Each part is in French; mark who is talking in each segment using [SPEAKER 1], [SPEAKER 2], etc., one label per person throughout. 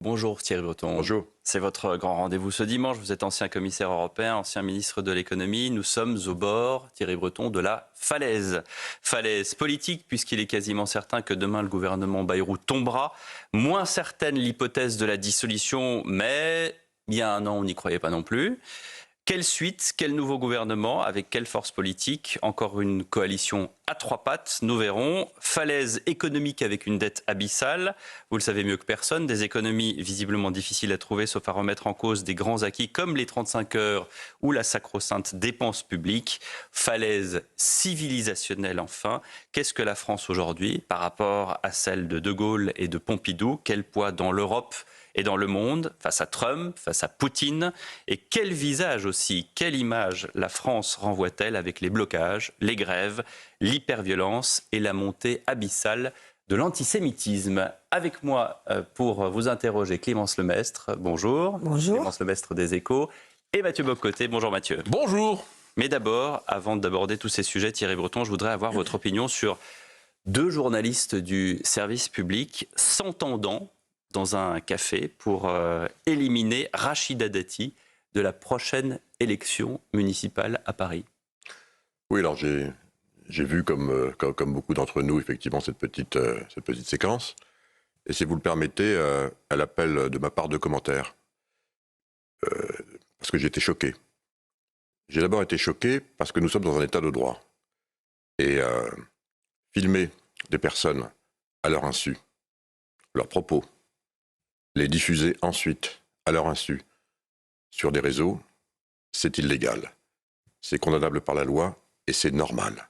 [SPEAKER 1] Bonjour Thierry Breton.
[SPEAKER 2] Bonjour.
[SPEAKER 1] C'est votre grand rendez-vous ce dimanche. Vous êtes ancien commissaire européen, ancien ministre de l'économie. Nous sommes au bord, Thierry Breton, de la falaise. Falaise politique, puisqu'il est quasiment certain que demain le gouvernement Bayrou tombera. Moins certaine l'hypothèse de la dissolution, mais il y a un an, on n'y croyait pas non plus. Quelle suite, quel nouveau gouvernement, avec quelle force politique? Encore une coalition à trois pattes, nous verrons. Falaise économique avec une dette abyssale. Vous le savez mieux que personne, des économies visiblement difficiles à trouver, sauf à remettre en cause des grands acquis comme les 35 heures ou la sacro-sainte dépense publique. Falaise civilisationnelle enfin. Qu'est-ce que la France aujourd'hui par rapport à celle de De Gaulle et de Pompidou? Quel poids dans l'Europe et dans le monde, face à Trump, face à Poutine? Et quel visage aussi, quelle image la France renvoie-t-elle avec les blocages, les grèves, l'hyperviolence et la montée abyssale de l'antisémitisme? Avec moi pour vous interroger, Clémence Lemestre, bonjour.
[SPEAKER 3] Bonjour.
[SPEAKER 1] Clémence Lemestre des Échos et Mathieu Bocoté. Bonjour Mathieu.
[SPEAKER 2] Bonjour.
[SPEAKER 1] Mais d'abord, avant d'aborder tous ces sujets, Thierry Breton, je voudrais avoir votre opinion sur deux journalistes du service public s'entendant dans un café pour éliminer Rachida Dati de la prochaine élection municipale à Paris.
[SPEAKER 2] Oui, alors j'ai vu, comme beaucoup d'entre nous, effectivement, cette petite séquence. Et si vous le permettez, elle appelle de ma part deux commentaires. Parce que j'ai été choqué. J'ai d'abord été choqué parce que nous sommes dans un état de droit. Et filmer des personnes à leur insu, leurs propos, les diffuser ensuite, à leur insu, sur des réseaux, c'est illégal. C'est condamnable par la loi et c'est normal.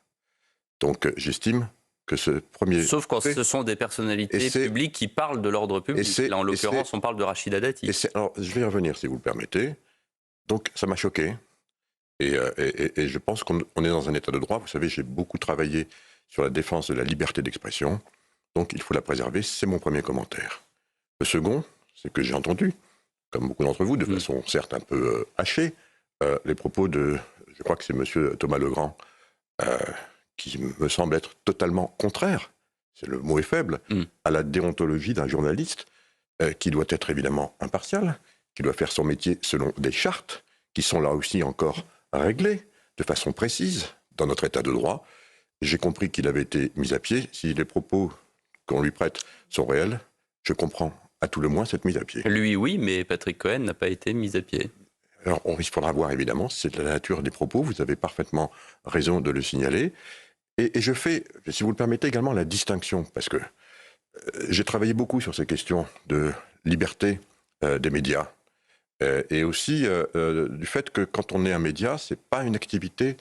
[SPEAKER 2] Donc j'estime que ce premier...
[SPEAKER 1] Sauf quand ce sont des personnalités publiques qui parlent de l'ordre public. Là, en l'occurrence, on parle de Rachida Dati.
[SPEAKER 2] Alors, je vais y revenir, si vous le permettez. Donc, ça m'a choqué. Et je pense qu'on est dans un état de droit. Vous savez, j'ai beaucoup travaillé sur la défense de la liberté d'expression. Donc, il faut la préserver. C'est mon premier commentaire. Le second, c'est que j'ai entendu, comme beaucoup d'entre vous, de façon certes un peu hachée, les propos de, je crois que c'est M. Thomas Legrand, qui me semble être totalement contraire, le mot est faible, à la déontologie d'un journaliste qui doit être évidemment impartial, qui doit faire son métier selon des chartes qui sont là aussi encore réglées de façon précise dans notre état de droit. J'ai compris qu'il avait été mis à pied. Si les propos qu'on lui prête sont réels, je comprends à tout le moins cette mise à pied.
[SPEAKER 1] Lui, oui, mais Patrick Cohen n'a pas été mis à pied.
[SPEAKER 2] Alors, on risque de voir, évidemment, c'est la nature des propos. Vous avez parfaitement raison de le signaler. Et je fais, si vous le permettez, également la distinction, parce que j'ai travaillé beaucoup sur ces questions de liberté des médias. Et aussi du fait que quand on est un média, ce n'est pas une activité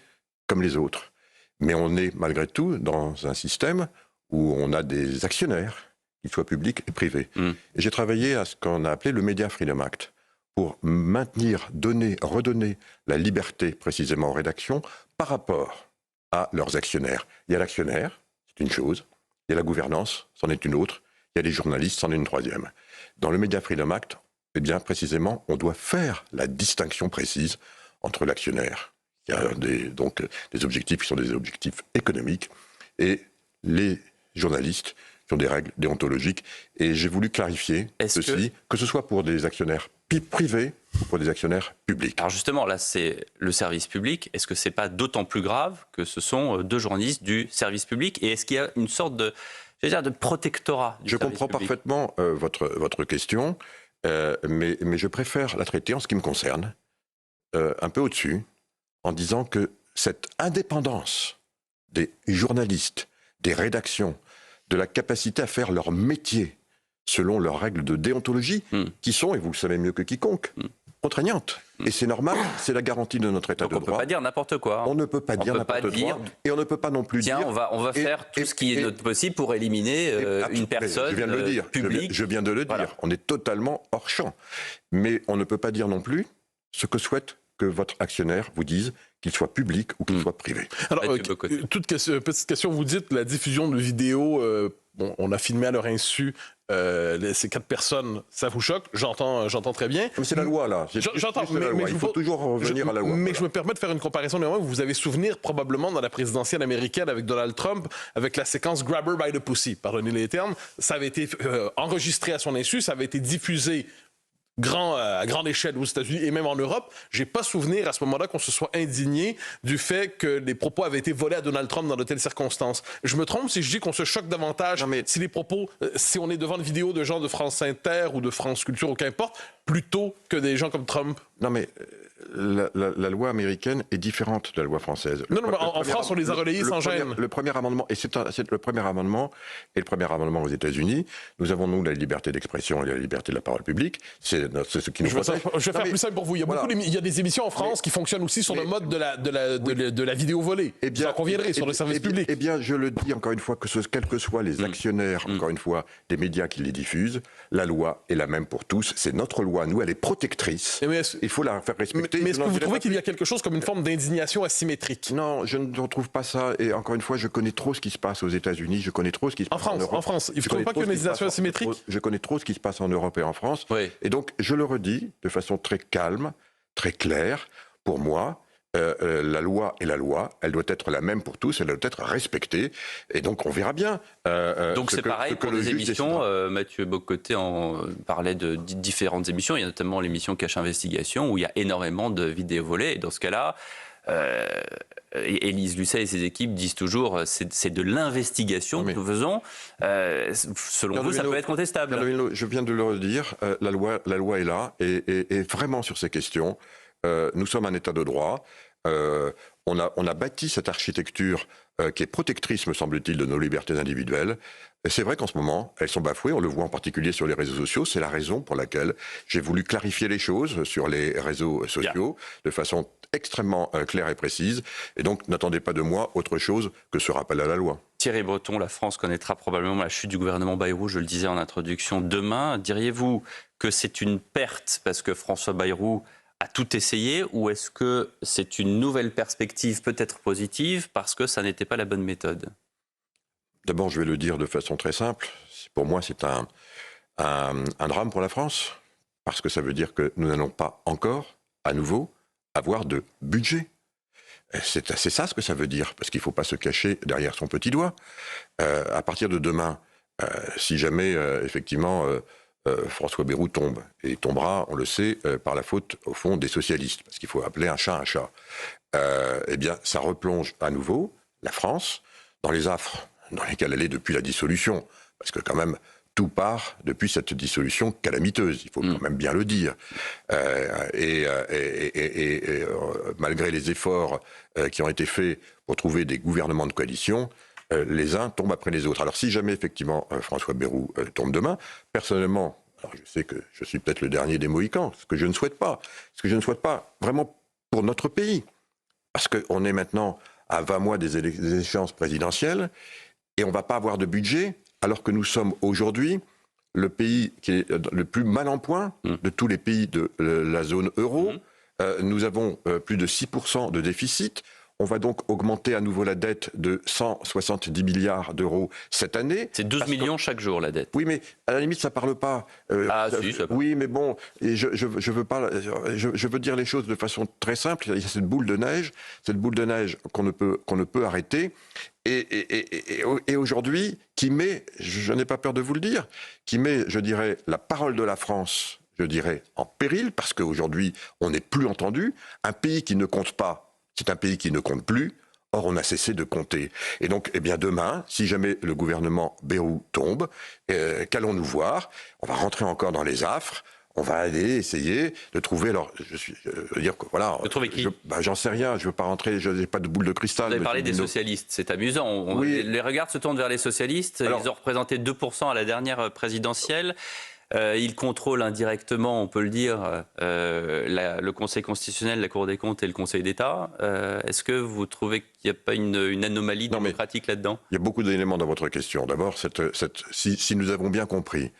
[SPEAKER 2] comme les autres. Mais on est malgré tout dans un système où on a des actionnaires, qu'ils soient publics et privés. Et j'ai travaillé à ce qu'on a appelé le Media Freedom Act, pour maintenir, donner, redonner la liberté précisément aux rédactions par rapport à leurs actionnaires. Il y a l'actionnaire, c'est une chose. Il y a la gouvernance, c'en est une autre. Il y a les journalistes, c'en est une troisième. Dans le Media Freedom Act, eh bien, précisément, on doit faire la distinction précise entre l'actionnaire, qui a donc des objectifs qui sont des objectifs économiques, et les journalistes qui ont des règles déontologiques. Et j'ai voulu clarifier ceci, que ce soit pour des actionnaires privés ou pour des actionnaires publics.
[SPEAKER 1] Alors justement, là, c'est le service public. Est-ce que c'est pas d'autant plus grave que ce sont deux journalistes du service public? Et est-ce qu'il y a une sorte de, de protectorat du service public?
[SPEAKER 2] Je comprends parfaitement votre question, mais je préfère la traiter, en ce qui me concerne, un peu au-dessus, en disant que cette indépendance des journalistes, des rédactions, de la capacité à faire leur métier selon leurs règles de déontologie, qui sont, et vous le savez mieux que quiconque, contraignantes. Et c'est normal, c'est la garantie de notre état de droit.
[SPEAKER 1] On ne peut pas dire n'importe quoi.
[SPEAKER 2] On ne peut pas dire n'importe quoi. Et on ne peut pas non plus dire...
[SPEAKER 1] on va faire tout ce qui est possible pour éliminer une personne publique.
[SPEAKER 2] Je viens de le dire. Voilà. On est totalement hors champ. Mais on ne peut pas dire non plus ce que souhaite que votre actionnaire vous dise, qu'il soit public ou qu'il soit privé.
[SPEAKER 4] Alors, petite question, vous dites la diffusion de vidéos, on a filmé à leur insu
[SPEAKER 3] ces 4 personnes, ça vous choque, j'entends très bien.
[SPEAKER 2] Mais c'est la loi, là.
[SPEAKER 3] J'entends,
[SPEAKER 2] mais il faut toujours revenir à la loi.
[SPEAKER 3] Mais je me permets de faire une comparaison. Vous avez souvenir probablement dans la présidentielle américaine avec Donald Trump, avec la séquence Grab her by the pussy, pardonnez les termes. Ça avait été enregistré à son insu, ça avait été diffusé à grande échelle aux États-Unis et même en Europe. J'ai pas souvenir à ce moment-là qu'on se soit indigné du fait que les propos avaient été volés à Donald Trump dans de telles circonstances. Je me trompe si je dis qu'on se choque davantage si les propos, si on est devant une vidéo de gens de France Inter ou de France Culture ou qu'importe, plutôt que des gens comme Trump.
[SPEAKER 2] Non mais la loi américaine est différente de la loi française.
[SPEAKER 3] Non, en France, on les a relayés sans gêne.
[SPEAKER 2] Le premier amendement, et c'est le premier amendement, et le premier amendement aux États-Unis, nous avons, nous, la liberté d'expression et la liberté de la parole publique. C'est ce qui nous protège.
[SPEAKER 3] Je vais faire plus simple pour vous. Il y a des émissions en France qui fonctionnent aussi sur le mode de la vidéo volée. Vous en conviendrez, sur le service public.
[SPEAKER 2] Eh bien, je le dis encore une fois, quels que soient les actionnaires, encore une fois, des médias qui les diffusent, la loi est la même pour tous. C'est notre loi, nous, elle est protectrice. Il faut la faire respecter.
[SPEAKER 3] Mais est-ce que vous trouvez qu'il y a quelque chose comme une forme d'indignation asymétrique?
[SPEAKER 2] Non, je ne retrouve pas ça. Et encore une fois, je connais trop ce qui se passe aux États-Unis, je connais trop ce qui se passe en Europe.
[SPEAKER 3] En France, il ne trouve pas qu'il y a une indignation asymétrique?
[SPEAKER 2] Je connais trop ce qui se passe en Europe et en France.
[SPEAKER 1] Oui.
[SPEAKER 2] Et donc, je le redis de façon très calme, très claire. Pour moi, la loi est la loi. Elle doit être la même pour tous. Elle doit être respectée. Et donc, on verra bien.
[SPEAKER 1] Donc, c'est pareil pour les émissions. Mathieu Bock-Côté parlait de différentes émissions. Il y a notamment l'émission Cache Investigation où il y a énormément de vidéos volées. Et dans ce cas-là, Élise Lucet et ses équipes disent toujours c'est de l'investigation que nous faisons. Selon vous, ça peut être contestable.
[SPEAKER 2] Je viens de le redire. La loi est là. Et vraiment, sur ces questions, nous sommes un État de droit. On a bâti cette architecture qui est protectrice, me semble-t-il, de nos libertés individuelles. Et c'est vrai qu'en ce moment, elles sont bafouées. On le voit en particulier sur les réseaux sociaux. C'est la raison pour laquelle j'ai voulu clarifier les choses sur les réseaux sociaux de façon extrêmement claire et précise. Et donc, n'attendez pas de moi autre chose que ce rappel à la loi.
[SPEAKER 1] Thierry Breton, la France connaîtra probablement la chute du gouvernement Bayrou, je le disais en introduction, demain. Diriez-vous que c'est une perte parce que François Bayrou a tout essayé, ou est-ce que c'est une nouvelle perspective peut-être positive parce que ça n'était pas la bonne méthode?
[SPEAKER 2] D'abord, je vais le dire de façon très simple. Pour moi, c'est un drame pour la France, parce que ça veut dire que nous n'allons pas encore, à nouveau, avoir de budget. C'est ça ce que ça veut dire, parce qu'il ne faut pas se cacher derrière son petit doigt. À partir de demain, si jamais, effectivement... François Bayrou tombe, et tombera, on le sait, par la faute, au fond, des socialistes, parce qu'il faut appeler un chat un chat. Eh bien, ça replonge à nouveau la France dans les affres dans lesquels elle est depuis la dissolution, parce que quand même, tout part depuis cette dissolution calamiteuse, il faut quand même bien le dire. Malgré les efforts qui ont été faits pour trouver des gouvernements de coalition, les uns tombent après les autres. Alors si jamais effectivement François Bayrou tombe demain, personnellement, alors je sais que je suis peut-être le dernier des Mohicans, ce que je ne souhaite pas, vraiment pour notre pays, parce qu'on est maintenant à 20 mois des échéances présidentielles, et on ne va pas avoir de budget, alors que nous sommes aujourd'hui le pays qui est le plus mal en point de tous les pays de la zone euro. Nous avons plus de 6% de déficit. On va donc augmenter à nouveau la dette de 170 milliards d'euros cette année.
[SPEAKER 1] C'est 12 millions chaque jour, la dette.
[SPEAKER 2] Oui, mais à la limite, ça ne parle pas.
[SPEAKER 1] Si, ça parle.
[SPEAKER 2] Oui, mais bon, et je veux dire les choses de façon très simple. Il y a cette boule de neige qu'on ne peut arrêter. Et aujourd'hui, qui met, je n'ai pas peur de vous le dire, qui met, je dirais, la parole de la France, je dirais, en péril, parce qu'aujourd'hui, on n'est plus entendu. Un pays qui ne compte pas, c'est un pays qui ne compte plus. Or, on a cessé de compter. Et donc, eh bien, demain, si jamais le gouvernement Bayrou tombe, qu'allons-nous voir? On va rentrer encore dans les affres. On va aller essayer de trouver. Alors, je veux dire que voilà.
[SPEAKER 1] De trouver qui?
[SPEAKER 2] J'en sais rien. Je veux pas rentrer. Je n'ai pas de boule de cristal.
[SPEAKER 1] Vous avez parlé des socialistes. C'est amusant. Oui. Les regards se tournent vers les socialistes. Alors, ils ont représenté 2% à la dernière présidentielle. Ils contrôlent indirectement, on peut le dire, le Conseil constitutionnel, la Cour des comptes et le Conseil d'État. Est-ce que vous trouvez qu'il n'y a pas une anomalie démocratique là-dedans?
[SPEAKER 2] Il y a beaucoup d'éléments dans votre question. D'abord, si nous avons bien compris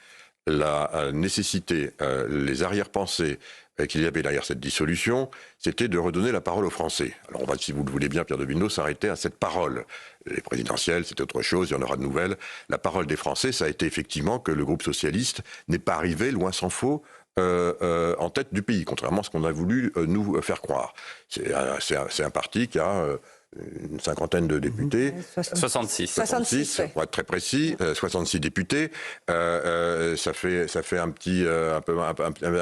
[SPEAKER 2] la nécessité, les arrière-pensées qu'il y avait derrière cette dissolution, c'était de redonner la parole aux Français. Alors on va, si vous le voulez bien, Pierre de Villeneuve, s'arrêter à cette parole. Les présidentielles, c'est autre chose, il y en aura de nouvelles. La parole des Français, ça a été effectivement que le groupe socialiste n'est pas arrivé, loin s'en faut, en tête du pays, contrairement à ce qu'on a voulu nous faire croire. C'est un parti qui a une cinquantaine de députés.
[SPEAKER 1] 66.
[SPEAKER 2] Pour être très précis, 66 députés. Ça fait un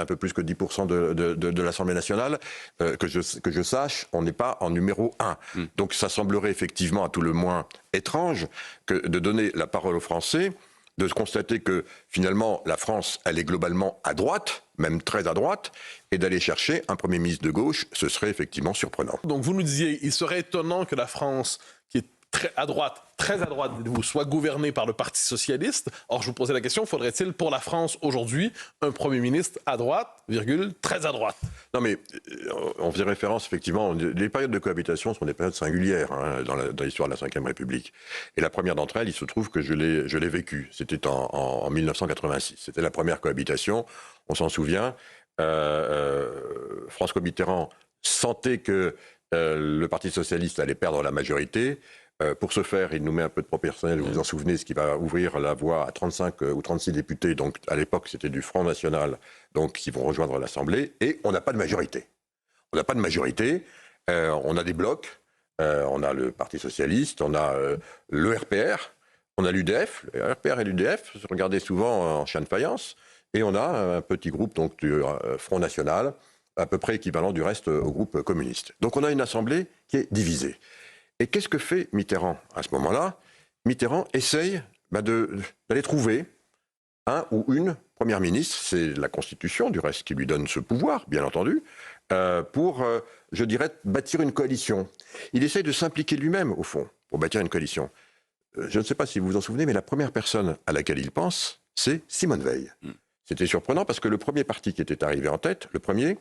[SPEAKER 2] peu plus que 10% de l'Assemblée nationale. Que je sache, on n'est pas en numéro 1. Donc ça semblerait effectivement à tout le moins étrange que de donner la parole aux Français, de constater que finalement la France, elle est globalement à droite, même très à droite, et d'aller chercher un Premier ministre de gauche, ce serait effectivement surprenant.
[SPEAKER 3] Donc vous nous disiez, il serait étonnant que la France, qui est très à droite, dites-vous, soit gouvernée par le Parti socialiste. Or, je vous posais la question, faudrait-il pour la France aujourd'hui un Premier ministre à droite, très à droite?
[SPEAKER 2] Non mais, on faisait référence effectivement, les périodes de cohabitation sont des périodes singulières dans l'histoire de la Ve République. Et la première d'entre elles, il se trouve que je l'ai vécue. C'était en 1986. C'était la première cohabitation, on s'en souvient. François Mitterrand sentait que le Parti socialiste allait perdre la majorité. Pour ce faire, il nous met un peu de proportionnel, vous vous en souvenez, ce qui va ouvrir la voie à 35 ou 36 députés. Donc, à l'époque, c'était du Front National, donc, qui vont rejoindre l'Assemblée. Et on n'a pas de majorité. On n'a pas de majorité. On a des blocs. On a le Parti Socialiste, on a le RPR, on a l'UDF. Le RPR et l'UDF se regardaient souvent en chien de faïence. Et on a un petit groupe donc, du Front National, à peu près équivalent du reste au groupe communiste. Donc on a une Assemblée qui est divisée. Et qu'est-ce que fait Mitterrand à ce moment-là? Mitterrand essaye d'aller trouver un ou une première ministre, c'est la Constitution du reste qui lui donne ce pouvoir, bien entendu, pour, je dirais, bâtir une coalition. Il essaye de s'impliquer lui-même, au fond, pour bâtir une coalition. Je ne sais pas si vous vous en souvenez, mais la première personne à laquelle il pense, c'est Simone Veil. C'était surprenant parce que le premier parti qui était arrivé en tête, le premier,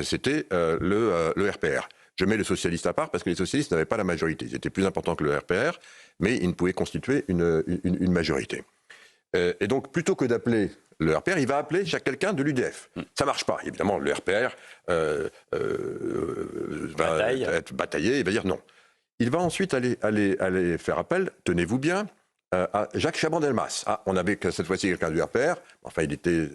[SPEAKER 2] c'était le RPR. Je mets le socialiste à part parce que les socialistes n'avaient pas la majorité. Ils étaient plus importants que le RPR, mais ils ne pouvaient constituer une majorité. Et donc, plutôt que d'appeler le RPR, il va appeler quelqu'un de l'UDF. Ça ne marche pas. Évidemment, le RPR va être bataillé, il va dire non. Il va ensuite aller faire appel, tenez-vous bien, à Jacques Chaban-Delmas. Ah, on avait cette fois-ci quelqu'un du RPR, enfin il était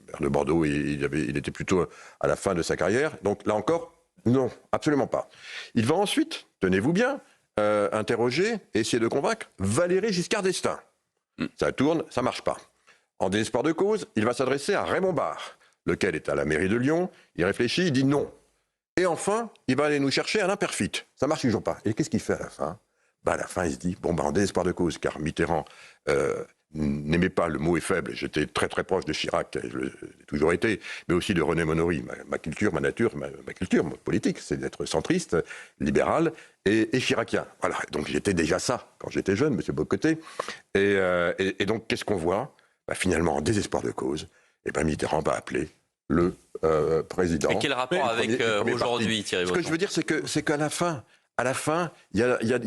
[SPEAKER 2] maire de Bordeaux, il était plutôt à la fin de sa carrière, donc là encore, non, absolument pas. Il va ensuite, tenez-vous bien, interroger et essayer de convaincre Valéry Giscard d'Estaing. Ça tourne, ça marche pas. En désespoir de cause, il va s'adresser à Raymond Barre, lequel est à la mairie de Lyon, il réfléchit, il dit non. Et enfin, il va aller nous chercher Alain Peyrefitte. Ça marche toujours pas. Et qu'est-ce qu'il fait à la fin? À la fin, il se dit, en désespoir de cause, car Mitterrand n'aimait pas, le mot est faible, j'étais très très proche de Chirac, je l'ai toujours été, mais aussi de René Monory. Ma culture, ma culture politique, c'est d'être centriste, libéral et chiracien. Voilà, donc j'étais déjà ça quand j'étais jeune, monsieur Bocoté. Et donc, qu'est-ce qu'on voit? Finalement, en désespoir de cause, Mitterrand va appeler le président.
[SPEAKER 1] Et quel rapport avec aujourd'hui, Thierry Breton?
[SPEAKER 2] Ce que je veux dire, c'est qu'à la fin, il y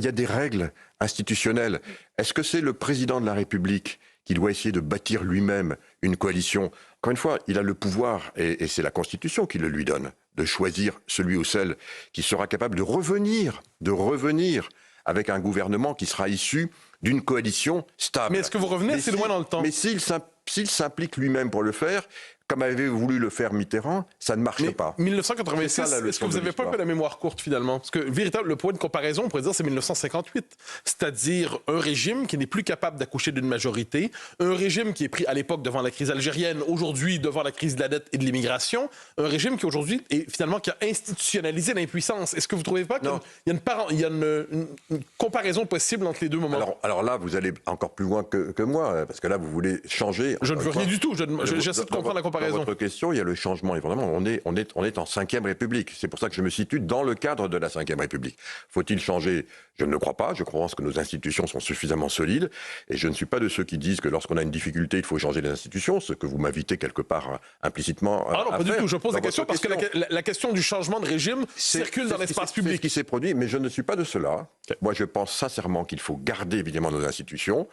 [SPEAKER 2] a des règles institutionnelles. Est-ce que c'est le président de la République qui doit essayer de bâtir lui-même une coalition? Encore une fois, il a le pouvoir, et c'est la Constitution qui le lui donne, de choisir celui ou celle qui sera capable de revenir avec un gouvernement qui sera issu d'une coalition stable.
[SPEAKER 3] Mais est-ce que vous revenez assez loin dans le temps?
[SPEAKER 2] Mais s'il s'implique lui-même pour le faire, comme avait voulu le faire Mitterrand, ça ne marche pas.
[SPEAKER 3] 1986, est-ce que vous n'avez pas un peu la mémoire courte finalement? Parce que le point de comparaison, on pourrait dire, c'est 1958. C'est-à-dire un régime qui n'est plus capable d'accoucher d'une majorité, un régime qui est pris à l'époque devant la crise algérienne, aujourd'hui devant la crise de la dette et de l'immigration, un régime qui aujourd'hui est finalement qui a institutionnalisé l'impuissance. Est-ce que vous ne trouvez pas qu'il y a une comparaison possible entre les deux moments?
[SPEAKER 2] Alors là, vous allez encore plus loin que moi, parce que là, vous voulez changer.
[SPEAKER 3] Je ne veux rien du tout. J'essaie de comprendre la comparaison. comparaison.
[SPEAKER 2] Dans votre question, il y a le changement. Évidemment, on est en 5e République. C'est pour ça que je me situe dans le cadre de la 5e République. Faut-il changer? Je ne le crois pas. Je pense que nos institutions sont suffisamment solides. Et je ne suis pas de ceux qui disent que lorsqu'on a une difficulté, il faut changer les institutions, ce que vous m'invitez quelque part implicitement
[SPEAKER 3] Ah non,
[SPEAKER 2] à
[SPEAKER 3] pas du
[SPEAKER 2] faire.
[SPEAKER 3] tout. Je pose la question parce que
[SPEAKER 2] question.
[SPEAKER 3] la question du changement de régime circule dans l'espace public.
[SPEAKER 2] C'est ce qui s'est produit, mais je ne suis pas de cela. Okay. Moi, je pense sincèrement qu'il faut garder évidemment nos institutions.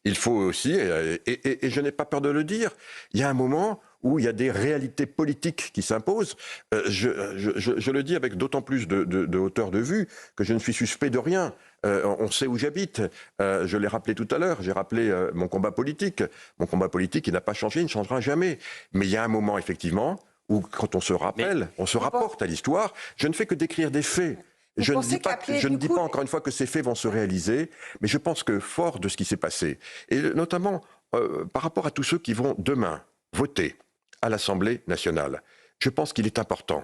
[SPEAKER 2] Il faut aussi, et je n'ai pas peur de le dire, il y a un moment où il y a des réalités politiques qui s'imposent. Je le dis avec d'autant plus de hauteur de vue que je ne suis suspect de rien. On sait où j'habite. Je l'ai rappelé tout à l'heure. J'ai rappelé mon combat politique. Mon combat politique, il n'a pas changé, il ne changera jamais. Mais il y a un moment, effectivement, où quand on se rappelle, on se rapporte à l'histoire. Je ne fais que décrire des faits. Je ne dis pas encore une fois que ces faits vont se réaliser, mais je pense que fort de ce qui s'est passé, et notamment par rapport à tous ceux qui vont demain voter à l'Assemblée nationale, je pense qu'il est important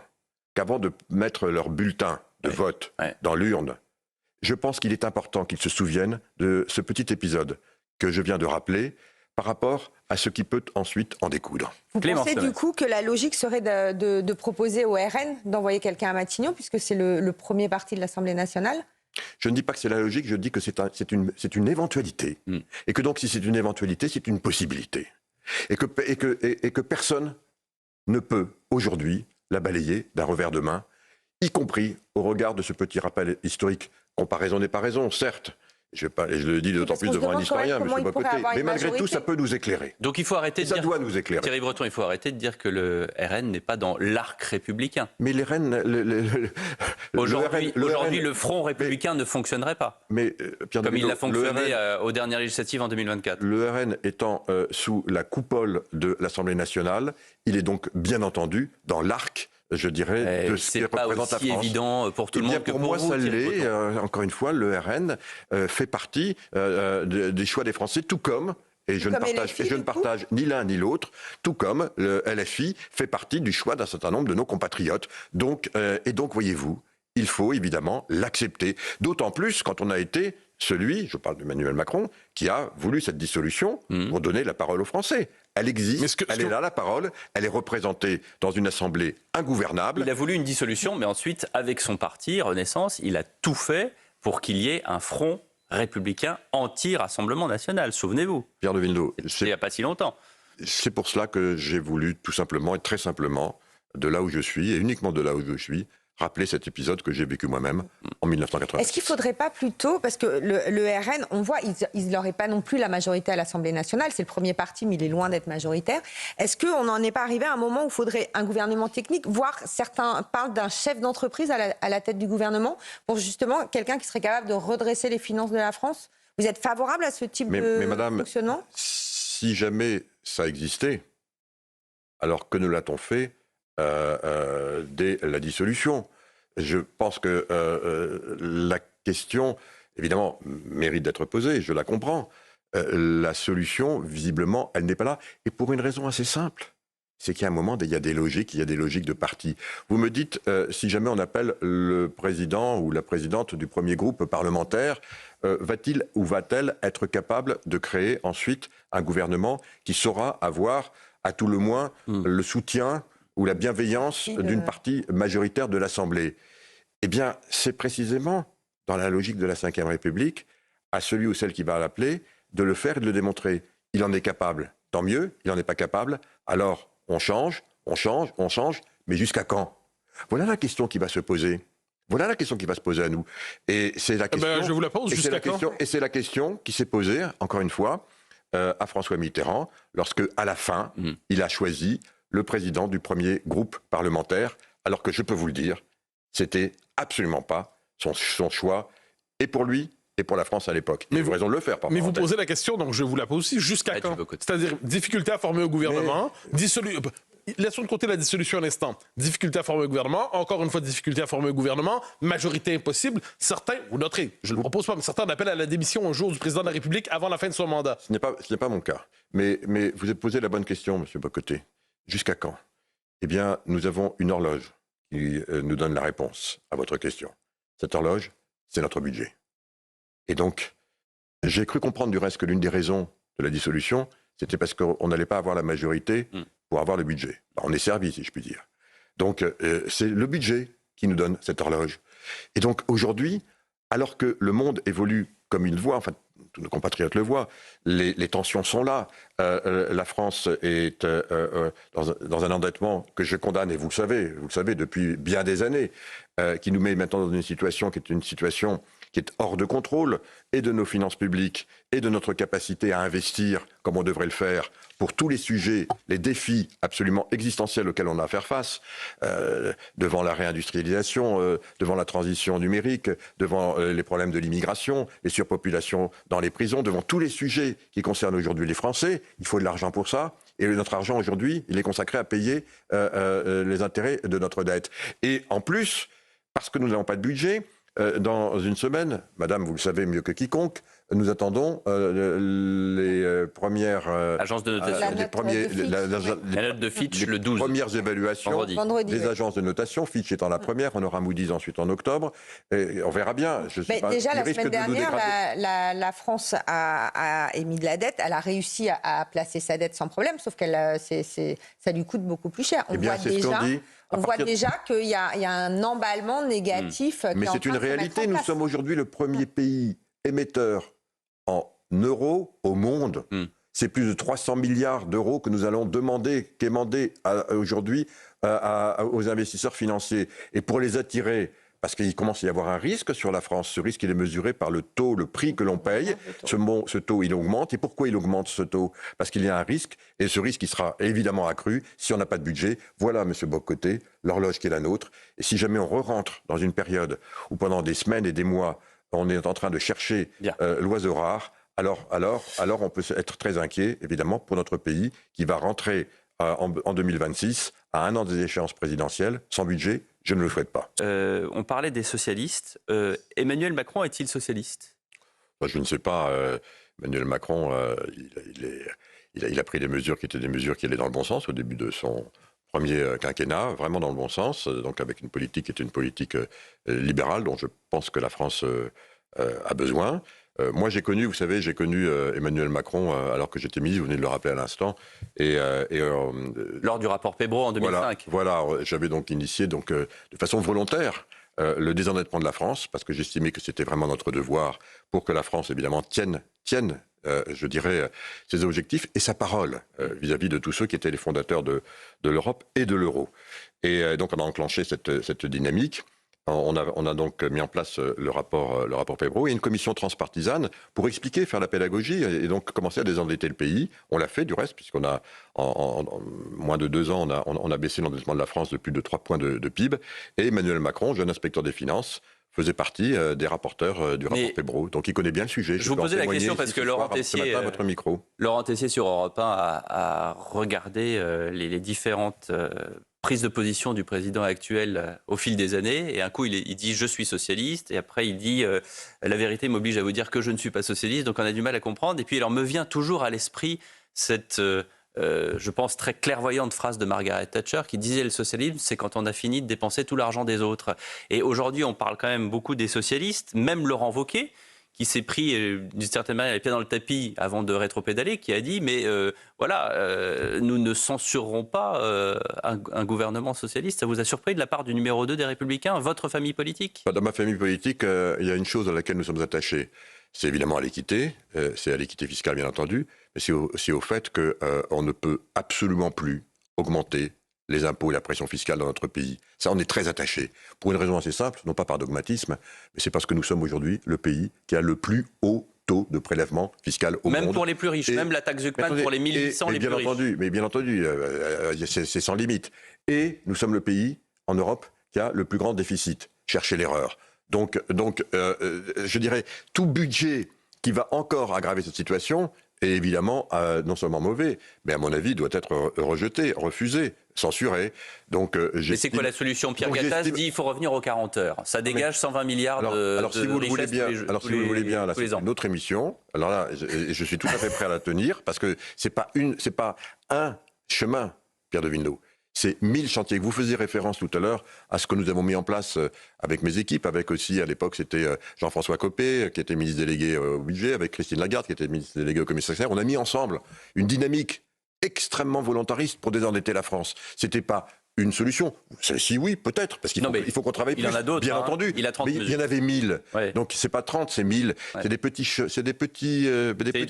[SPEAKER 2] qu'avant de mettre leur bulletin de vote dans l'urne, je pense qu'il est important qu'ils se souviennent de ce petit épisode que je viens de rappeler par rapport à ce qui peut ensuite en découdre.
[SPEAKER 4] Vous pensez du coup que la logique serait de proposer au RN d'envoyer quelqu'un à Matignon, puisque c'est le premier parti de l'Assemblée nationale?
[SPEAKER 2] Je ne dis pas que c'est la logique, je dis que c'est une éventualité. Et que donc si c'est une éventualité, c'est une possibilité. Et que personne ne peut aujourd'hui la balayer d'un revers de main, y compris au regard de ce petit rappel historique. Comparaison n'est pas raison, certes. Je le dis d'autant plus devant un historien, M. Bocoté, mais malgré tout, ça peut nous éclairer.
[SPEAKER 1] Donc il faut arrêter de dire...
[SPEAKER 2] Ça doit nous éclairer.
[SPEAKER 1] Thierry Breton, il faut arrêter de dire que le RN n'est pas dans l'arc républicain.
[SPEAKER 2] Mais les RN...
[SPEAKER 1] Aujourd'hui, le front républicain ne fonctionnerait pas. Mais, Pierre comme il l'a fonctionné aux dernières législatives en 2024.
[SPEAKER 2] Le RN étant sous la coupole de l'Assemblée nationale, il est donc bien entendu dans l'arc, je dirais, de ce qui représente la France.
[SPEAKER 1] C'est pas aussi évident pour tout le monde que pour
[SPEAKER 2] moi,
[SPEAKER 1] vous,
[SPEAKER 2] ça l'est. Encore une fois, le RN fait partie des choix des Français, tout comme, et je ne partage ni l'un ni l'autre, tout comme le LFI fait partie du choix d'un certain nombre de nos compatriotes. Donc, voyez-vous, il faut évidemment l'accepter. D'autant plus quand on a été celui, je parle d'Emmanuel Macron, qui a voulu cette dissolution pour donner la parole aux Français. Elle existe, elle est là, la parole, elle est représentée dans une assemblée ingouvernable.
[SPEAKER 1] Il a voulu une dissolution, mais ensuite, avec son parti, Renaissance, il a tout fait pour qu'il y ait un front républicain anti-Rassemblement national, souvenez-vous.
[SPEAKER 2] Pierre de Villeneuve.
[SPEAKER 1] Il n'y a pas si longtemps.
[SPEAKER 2] C'est pour cela que j'ai voulu tout simplement, et très simplement, de là où je suis, et uniquement de là où je suis, rappeler cet épisode que j'ai vécu moi-même en 1980.
[SPEAKER 4] Est-ce qu'il ne faudrait pas plutôt, parce que le RN, on voit, il n'aurait pas non plus la majorité à l'Assemblée nationale, c'est le premier parti, mais il est loin d'être majoritaire. Est-ce qu'on n'en est pas arrivé à un moment où il faudrait un gouvernement technique, voire certains parlent d'un chef d'entreprise à la tête du gouvernement, pour justement quelqu'un qui serait capable de redresser les finances de la France? Vous êtes favorable à ce type de fonctionnement?
[SPEAKER 2] Si jamais ça existait, alors que ne l'a-t-on fait dès la dissolution? Je pense que la question, évidemment, mérite d'être posée, je la comprends. La solution, visiblement, elle n'est pas là. Et pour une raison assez simple, c'est qu'il y a un moment, il y a des logiques de parti. Vous me dites, si jamais on appelle le président ou la présidente du premier groupe parlementaire, va-t-il ou va-t-elle être capable de créer ensuite un gouvernement qui saura avoir, à tout le moins, le soutien ou la bienveillance d'une partie majoritaire de l'Assemblée? Eh bien, c'est précisément dans la logique de la Ve République, à celui ou celle qui va l'appeler, de le faire et de le démontrer. Il en est capable, tant mieux. Il n'en est pas capable, alors on change, mais jusqu'à quand? Voilà la question qui va se poser. Voilà la question qui va se poser à nous. Et c'est la question...
[SPEAKER 3] je vous la pose, jusqu'à quand?
[SPEAKER 2] Et c'est la question qui s'est posée, encore une fois, à François Mitterrand, lorsque, à la fin, il a choisi le président du premier groupe parlementaire, alors que je peux vous le dire, c'était absolument pas son choix, et pour lui, et pour la France à l'époque. Il a raison de le faire.
[SPEAKER 3] Mais vous posez la question, donc je vous la pose aussi, jusqu'à quand? C'est-à-dire, difficulté à former un gouvernement, laissons de côté la dissolution un instant. Difficulté à former un gouvernement, encore une fois, difficulté à former un gouvernement, majorité impossible. Certains, vous noterez, je ne le propose pas, mais certains appellent à la démission un jour du président de la République avant la fin de son mandat.
[SPEAKER 2] Ce n'est pas mon cas. Mais vous avez posé la bonne question, M. Bocoté. Jusqu'à quand? Eh bien, nous avons une horloge qui nous donne la réponse à votre question. Cette horloge, c'est notre budget. Et donc, j'ai cru comprendre du reste que l'une des raisons de la dissolution, c'était parce qu'on n'allait pas avoir la majorité pour avoir le budget. On est servi, si je puis dire. Donc, c'est le budget qui nous donne cette horloge. Et donc, aujourd'hui, alors que le monde évolue comme il le voit, enfin, tous nos compatriotes le voient, les tensions sont là. La France est dans un endettement que je condamne, et vous le savez, depuis bien des années, qui nous met maintenant dans une situation qui est hors de contrôle, et de nos finances publiques, et de notre capacité à investir comme on devrait le faire, pour tous les sujets, les défis absolument existentiels auxquels on a à faire face, devant la réindustrialisation, devant la transition numérique, devant les problèmes de l'immigration, les surpopulations dans les prisons, devant tous les sujets qui concernent aujourd'hui les Français, il faut de l'argent pour ça. Et notre argent aujourd'hui, il est consacré à payer les intérêts de notre dette. Et en plus, parce que nous n'avons pas de budget, dans une semaine, madame, vous le savez mieux que quiconque, nous attendons les premières
[SPEAKER 1] Agence de notation. La note de Fitch le 12.
[SPEAKER 2] Premières évaluations
[SPEAKER 4] Vendredi,
[SPEAKER 2] des agences de notation. Fitch étant la première, on aura Moody's ensuite en octobre. Et on verra bien.
[SPEAKER 4] Déjà, la semaine dernière, la France a émis de la dette. Elle a réussi à placer sa dette sans problème, sauf que ça lui coûte beaucoup plus cher. On voit déjà qu'il y a un emballement négatif.
[SPEAKER 2] Mais c'est une réalité. Nous sommes aujourd'hui le premier pays émetteur en euros au monde. C'est plus de 300 milliards d'euros que nous allons quémander aujourd'hui aux investisseurs financiers. Et pour les attirer, parce qu'il commence à y avoir un risque sur la France, ce risque il est mesuré par le taux, le prix que l'on paye. Ce taux il augmente. Et pourquoi il augmente ce taux? Parce qu'il y a un risque, et ce risque il sera évidemment accru si on n'a pas de budget. Voilà, M. Bock-Côté, l'horloge qui est la nôtre. Et si jamais on rentre dans une période où pendant des semaines et des mois, on est en train de chercher l'oiseau rare, alors on peut être très inquiet, évidemment, pour notre pays qui va rentrer en 2026, à un an des échéances présidentielles, sans budget. Je ne le souhaite pas.
[SPEAKER 1] On parlait des socialistes. Emmanuel Macron est-il socialiste?
[SPEAKER 2] Je ne sais pas. Emmanuel Macron, il a pris des mesures qui étaient des mesures qui allaient dans le bon sens au début de son premier quinquennat, vraiment dans le bon sens, donc avec une politique qui était une politique libérale dont je pense que la France a besoin. Moi, j'ai connu Emmanuel Macron alors que j'étais ministre, vous venez de le rappeler à l'instant.
[SPEAKER 1] Lors du rapport Pébro en 2005.
[SPEAKER 2] Voilà, j'avais donc initié de façon volontaire le désendettement de la France, parce que j'estimais que c'était vraiment notre devoir pour que la France, évidemment, tienne je dirais, ses objectifs et sa parole vis-à-vis de tous ceux qui étaient les fondateurs de l'Europe et de l'euro. Et donc, on a enclenché cette dynamique. On a donc mis en place le rapport Pébro et une commission transpartisane pour expliquer, faire la pédagogie et donc commencer à désendetter le pays. On l'a fait du reste, puisqu'on a, en moins de 2 ans, on a baissé l'endettement de la France de plus de 3 points de PIB. Et Emmanuel Macron, jeune inspecteur des finances, faisait partie des rapporteurs du rapport Pébro. Donc il connaît bien le sujet.
[SPEAKER 1] Je vous posais la question parce que Laurent Tessier sur Europe 1 a regardé les différentes prise de position du président actuel au fil des années. Et un coup, il dit « je suis socialiste ». Et après, il dit « la vérité m'oblige à vous dire que je ne suis pas socialiste ». Donc on a du mal à comprendre. Et puis, alors me vient toujours à l'esprit cette, je pense, très clairvoyante phrase de Margaret Thatcher qui disait « le socialisme, c'est quand on a fini de dépenser tout l'argent des autres ». Et aujourd'hui, on parle quand même beaucoup des socialistes, même Laurent Wauquiez, qui s'est pris d'une certaine manière les pieds dans le tapis avant de rétropédaler, qui a dit mais nous ne censurerons pas un gouvernement socialiste. Ça vous a surpris de la part du numéro 2 des Républicains, votre famille politique?
[SPEAKER 2] Dans ma famille politique, il y a une chose à laquelle nous sommes attachés. C'est évidemment à l'équité, c'est à l'équité fiscale bien entendu, mais c'est aussi au fait qu'on ne peut absolument plus augmenter les impôts et la pression fiscale dans notre pays. Ça, on est très attaché. Pour une raison assez simple, non pas par dogmatisme, mais c'est parce que nous sommes aujourd'hui le pays qui a le plus haut taux de prélèvement fiscal au monde.
[SPEAKER 1] Même pour les plus riches, même la taxe Zuckman pour les 1800 les plus riches.
[SPEAKER 2] Mais bien entendu, c'est sans limite. Et nous sommes le pays en Europe qui a le plus grand déficit. Cherchez l'erreur. Donc, je dirais, tout budget qui va encore aggraver cette situation est évidemment non seulement mauvais, mais à mon avis doit être rejeté, refusé, censuré. Donc,
[SPEAKER 1] mais c'est quoi la solution? Pierre Gattaz dit qu'il faut revenir aux 40 heures. Ça dégage 120 milliards de
[SPEAKER 2] si vous le voulez bien, si vous le voulez bien, là, c'est une autre émission. Alors là, je suis tout à fait prêt à la tenir, parce que c'est pas un chemin, Pierre de Villeneuve. C'est 1000 chantiers. Vous faisiez référence tout à l'heure à ce que nous avons mis en place avec mes équipes, avec aussi, à l'époque, c'était Jean-François Copé, qui était ministre délégué au budget, avec Christine Lagarde, qui était ministre déléguée au commissariat. On a mis ensemble une dynamique extrêmement volontariste pour désendetter la France. C'était pas une solution. Celle-ci, oui, peut-être, parce qu'il faut qu'on travaille plus.
[SPEAKER 1] Il y en a d'autres,
[SPEAKER 2] bien entendu.
[SPEAKER 1] Il a 30
[SPEAKER 2] mais il y en avait 1000.
[SPEAKER 1] Ouais.
[SPEAKER 2] Donc c'est pas 30, c'est 1000. Ouais. C'est des petites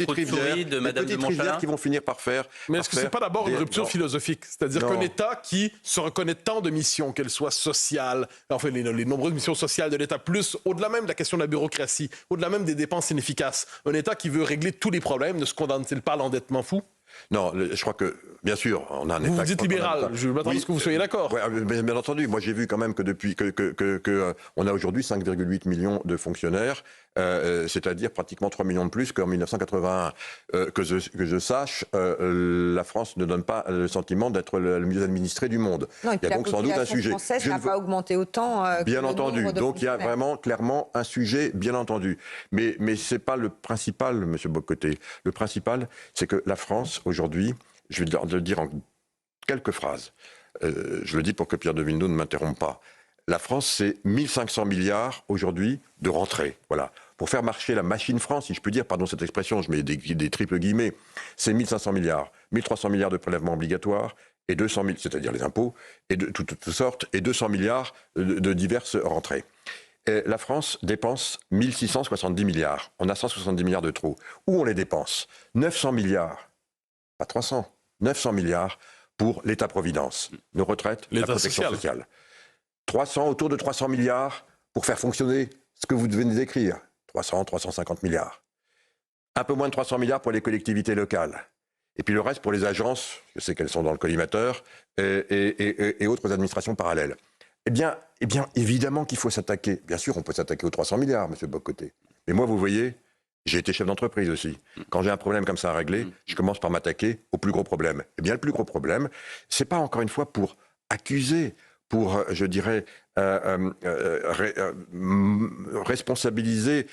[SPEAKER 2] rivières qui vont finir par faire.
[SPEAKER 3] Mais est-ce que c'est pas d'abord une rupture philosophique? C'est-à-dire qu'un État qui se reconnaît tant de missions, qu'elles soient sociales, enfin les nombreuses missions sociales de l'État, plus au-delà même de la question de la bureaucratie, au-delà même des dépenses inefficaces, un État qui veut régler tous les problèmes, ne se condamne-t-il pas à l'endettement fou?
[SPEAKER 2] Non, je crois que, bien sûr, on a un État...
[SPEAKER 3] Vous dites libéral, je m'attends à ce que vous soyez d'accord.
[SPEAKER 2] Oui, bien entendu. Moi, j'ai vu quand même que depuis on a aujourd'hui 5,8 millions de fonctionnaires, c'est-à-dire pratiquement 3 millions de plus qu'en 1981. Que je sache, la France ne donne pas le sentiment d'être le mieux administré du monde.
[SPEAKER 4] Non, et puis
[SPEAKER 2] il y a donc sans doute un sujet.
[SPEAKER 4] La population française n'a pas augmenté autant
[SPEAKER 2] bien entendu. Donc il y a vraiment, clairement, un sujet, bien entendu. Mais ce n'est pas le principal, M. Bock-Côté. Le principal, c'est que la France, aujourd'hui, je vais le dire en quelques phrases, je le dis pour que Pierre de Villeneuve ne m'interrompe pas. La France, c'est 1500 milliards aujourd'hui de rentrée. Voilà. Pour faire marcher la machine France, si je peux dire, pardon cette expression, je mets des triples guillemets, c'est 1500 milliards, 1300 milliards de prélèvements obligatoires et 200 000, c'est-à-dire les impôts, et de toutes sortes, et 200 milliards de diverses rentrées. Et la France dépense 1670 milliards. On a 170 milliards de trop. Où on les dépense? 900 milliards, pas 300, 900 milliards pour l'État-providence, nos retraites, la protection sociale. 300, autour de 300 milliards pour faire fonctionner ce que vous devez nous écrire. 300, 350 milliards. Un peu moins de 300 milliards pour les collectivités locales. Et puis le reste pour les agences, je sais qu'elles sont dans le collimateur, et autres administrations parallèles. Eh bien, évidemment qu'il faut s'attaquer. Bien sûr, on peut s'attaquer aux 300 milliards, M. Bock-Côté. Mais moi, vous voyez, j'ai été chef d'entreprise aussi. Quand j'ai un problème comme ça à régler, je commence par m'attaquer au plus gros problème. Eh bien, le plus gros problème, c'est pas encore une fois pour accuser, pour, je dirais, responsabiliser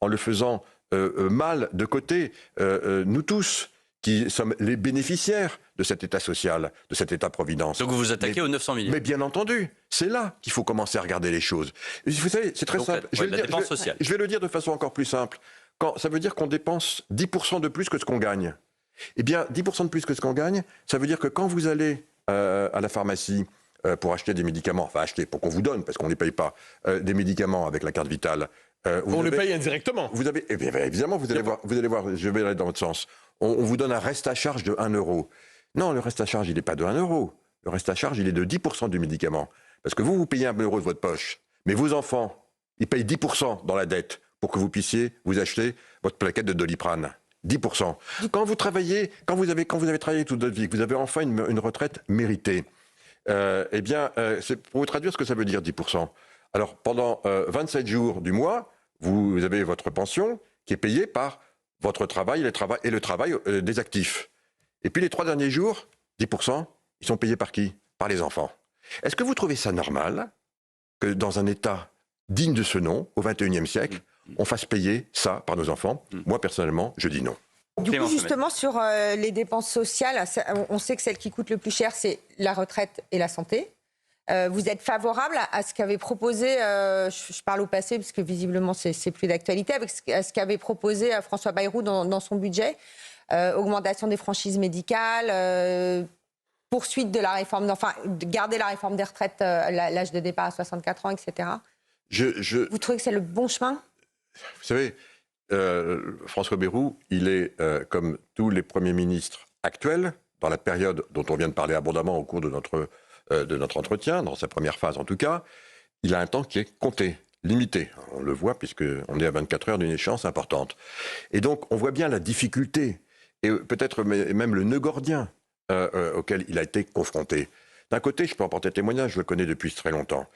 [SPEAKER 2] en le faisant mal de côté, nous tous, qui sommes les bénéficiaires de cet État social, de cet État-providence.
[SPEAKER 1] Donc vous vous attaquez aux 900 milliards.
[SPEAKER 2] Mais bien entendu, c'est là qu'il faut commencer à regarder les choses. Vous savez, c'est très simple. Je vais le dire de façon encore plus simple. Ça veut dire qu'on dépense 10% de plus que ce qu'on gagne. Eh bien, 10% de plus que ce qu'on gagne, ça veut dire que quand vous allez à la pharmacie pour acheter des médicaments, enfin acheter pour qu'on vous donne, parce qu'on ne les paye pas, des médicaments avec la carte vitale...
[SPEAKER 3] on les paye indirectement.
[SPEAKER 2] Eh bien, évidemment, vous allez voir, je vais aller dans votre sens. On vous donne un reste à charge de 1 euro. Non, le reste à charge, il n'est pas de 1 euro. Le reste à charge, il est de 10% du médicament. Parce que vous payez 1 euro de votre poche. Mais vos enfants, ils payent 10% dans la dette pour que vous puissiez vous acheter votre plaquette de Doliprane. 10%. Quand vous avez travaillé toute votre vie, que vous avez enfin une retraite méritée, c'est pour vous traduire ce que ça veut dire 10%. Alors, pendant 27 jours du mois, vous avez votre pension qui est payée par votre travail et le travail des actifs. Et puis les 3 derniers jours, 10%, ils sont payés par qui? Par les enfants. Est-ce que vous trouvez ça normal que dans un État digne de ce nom, au XXIe siècle, on fasse payer ça par nos enfants? Moi, personnellement, je dis non.
[SPEAKER 4] Du coup, justement, sur les dépenses sociales, on sait que celle qui coûte le plus cher, c'est la retraite et la santé. Vous êtes favorable à ce qu'avait proposé, je parle au passé parce que visiblement c'est plus d'actualité, avec ce qu'avait proposé François Bayrou dans son budget, augmentation des franchises médicales, poursuite de la réforme, garder la réforme des retraites, l'âge de départ à 64 ans, etc. Vous trouvez que c'est le bon chemin?
[SPEAKER 2] Vous savez, François Bayrou, il est, comme tous les premiers ministres actuels, dans la période dont on vient de parler abondamment au cours de notre entretien, dans sa première phase en tout cas, il a un temps qui est compté, limité. On le voit puisqu'on est à 24 heures d'une échéance importante. Et donc on voit bien la difficulté, et peut-être même le nœud gordien auquel il a été confronté. D'un côté, je peux en porter témoignage, je le connais depuis très longtemps.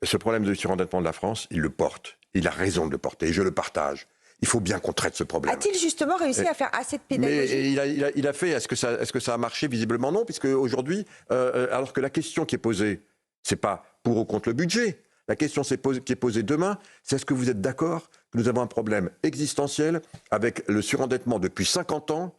[SPEAKER 2] Ce problème de surendettement de la France, il le porte. Il a raison de le porter, et je le partage. Il faut bien qu'on traite ce problème.
[SPEAKER 4] A-t-il justement réussi à faire assez de pédagogie?
[SPEAKER 2] Mais il a fait. Est-ce que ça a marché? Visiblement non, puisque aujourd'hui, alors que la question qui est posée, c'est pas pour ou contre le budget. La question qui est posée demain, c'est est-ce que vous êtes d'accord que nous avons un problème existentiel avec le surendettement depuis 50 ans